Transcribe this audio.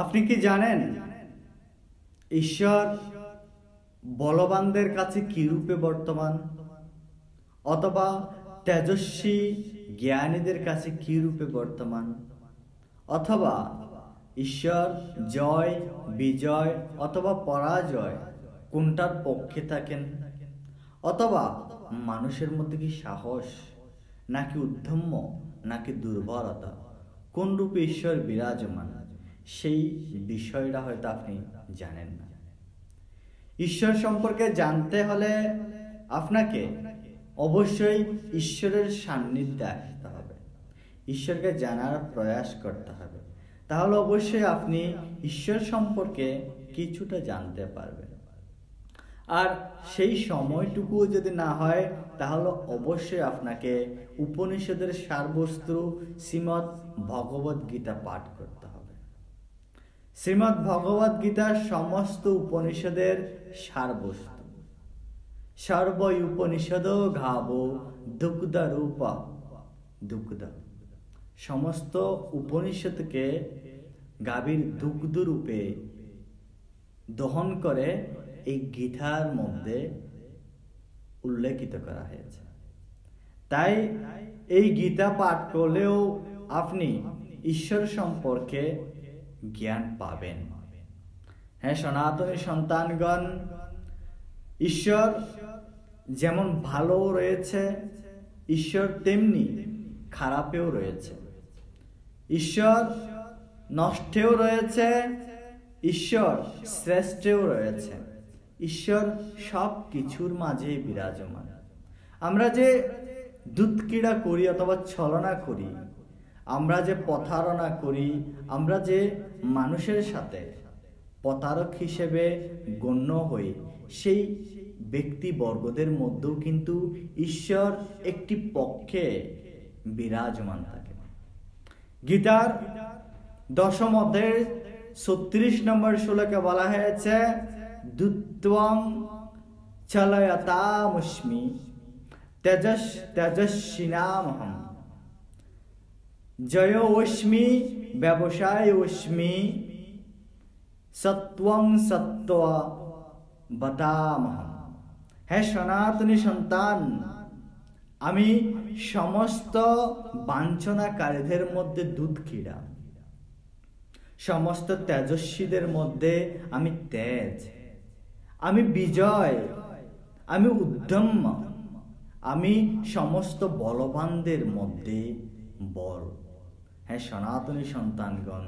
আপনি কি জানেন ঈশ্বর বলবানদের কাছে কি রূপে বর্তমান, অথবা তেজস্বী জ্ঞানীদের কাছে কি রূপে বর্তমান, অথবা ঈশ্বর জয় বিজয় অথবা পরাজয় কোনটার পক্ষে থাকেন, অথবা মানুষের মধ্যে কি সাহস নাকি উদ্ধম্য নাকি দুর্বলতা, কোন রূপে ঈশ্বর বিরাজমান, সেই বিষয়টা হয়তো আপনি জানেন না। ঈশ্বর সম্পর্কে জানতে হলে আপনাকে অবশ্যই ঈশ্বরের সান্নিধ্যে আসতে হবে, ঈশ্বরকে জানার প্রয়াস করতে হবে। তাহলে অবশ্যই আপনি ঈশ্বর সম্পর্কে কিছুটা জানতে পারবেন। আর সেই সময়টুকু যদি না হয়, তাহলে অবশ্যই আপনাকে উপনিষদের সারবস্তু শ্রীমদ্ ভগবদ গীতা পাঠ করতে হবে। শ্রীমদ্ ভগবদ গীতার সমস্ত উপনিষদের সারবস্তু। সর্বই উপনিষদ ঘাব দুগ্ধ রূপ দুগ্ধ। সমস্ত উপনিষদকে গাভীর দুগ্ধ রূপে দহন করে এই গীতার মধ্যে উল্লেখিত করা হয়েছে। তাই এই গীতা পাঠ করলেও আপনি ঈশ্বর সম্পর্কে জ্ঞান পাবেন। হ্যাঁ সনাতনী সন্তানগণ, ঈশ্বর যেমন ভালো রয়েছে, ঈশ্বর তেমনি খারাপেও রয়েছে। ঈশ্বর নষ্টেও রয়েছে, ঈশ্বর শ্রেষ্ঠেও রয়েছে। ঈশ্বর সব কিছুর মাঝে বিরাজমান। আমরা যে দুধক্রীড়া করি অথবা ছলনা করি, আমরা যে প্রতারণা করি, আমরা যে মানুষের সাথে প্রতারক হিসেবে গণ্য হই, সেই ব্যক্তিবর্গদের মধ্যেও কিন্তু ঈশ্বর একটি পক্ষে বিরাজমান থাকে। গীতার দশম অধ্যায়ের 36 নম্বর শ্লোকে বলা হয়েছে, দুত্বং চলয়তামস্মি তেজস্বিনামহম জয়োস্মি ব্যবসায়োস্মি সত্বং সত্ত্ব বদামহম। হে সনাতনী সন্তান, আমি সমস্ত বাঞ্ছনাকারীদের মধ্যে দুধক্রীড়া, সমস্ত তেজস্বীদের মধ্যে আমি তেজ, আমি বিজয়, আমি উদ্ধম্য, আমি সমস্ত বলবানদের মধ্যে বল। হ্যাঁ সনাতনী সন্তানগণ,